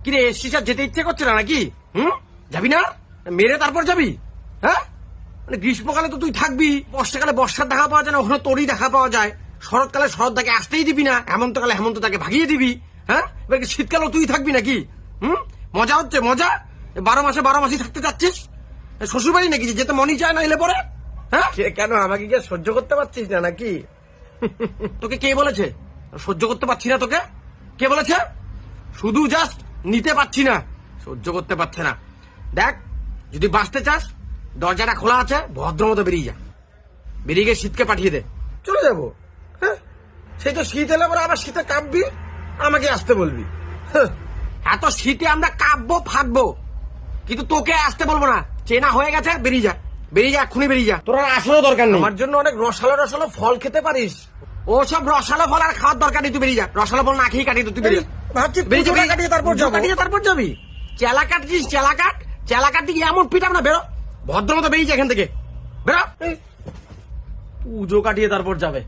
কিরে এসছিস, যেতে ইচ্ছে করছে না নাকি? যাবি না? মেরে তারপর যাবি? হ্যাঁ, মানে গ্রীষ্মকালে তো তুই থাকবি, বর্ষাকালে বর্ষার দেখা পাওয়া যায় না, ওখানে তোরই দেখা পাওয়া যায়। শরৎকালে শরৎ তাকে আসতেই দিবি না, হেমন্তকালে হেমন্ত তাকে ভাগিয়ে দিবি। হ্যাঁ, এবার কি শীতকালেও তুই থাকবি নাকি? মজা হচ্ছে মজা? 12 মাসই থাকতে চাচ্ছিস? শ্বশুর বাড়ি নাকি, যেতে মনই চায় না এলে পরে? হ্যাঁ, কেন আমাকে কি সহ্য করতে পারছিস না নাকি? তোকে কে বলেছে সহ্য করতে পারছি না? তোকে কে বলেছে? শুধু জাস্ট নিতে পারছি না, সহ্য করতে পারছে না। দেখ, যদি বাঁচতে চাস দরজাটা খোলা আছে, ভদ্র মতো বেরিয়ে যা। বেরিয়ে গিয়ে শীতকে পাঠিয়ে দে। চলে যাবো? হ্যাঁ, সেই তো শীত এলে পরে আবার শীতে কাঁপবি, আমাকে আসতে বলবি। এত শীতে আমরা কাঁপবো ফাটবো, কিন্তু তোকে আসতে বলবো না। চেনা হয়ে গেছে, বেরিয়ে যা, বেরিয়ে যা, এক্ষুনি বেরিয়ে যা। তোর আর আসারও দরকার নেই। আমার জন্য অনেক রসালো রসালো ফল খেতে পারিস। ও সব রসালো ফল আর খাওয়ার দরকার নেই, তুই বেরিয়ে যা। রসালো ফল না খেয়ে কাটিয়ে তুই বেরিয়ে ভাবছি কাটিয়ে তারপর যাবি। চেলা কাটছিস? চেলা কাটতে গিয়ে এমন পিটাম না, বেরো ভদ্র মতো বেরিয়ে যা এখান থেকে, বেরো। পুজো কাটিয়ে তারপর যাবে।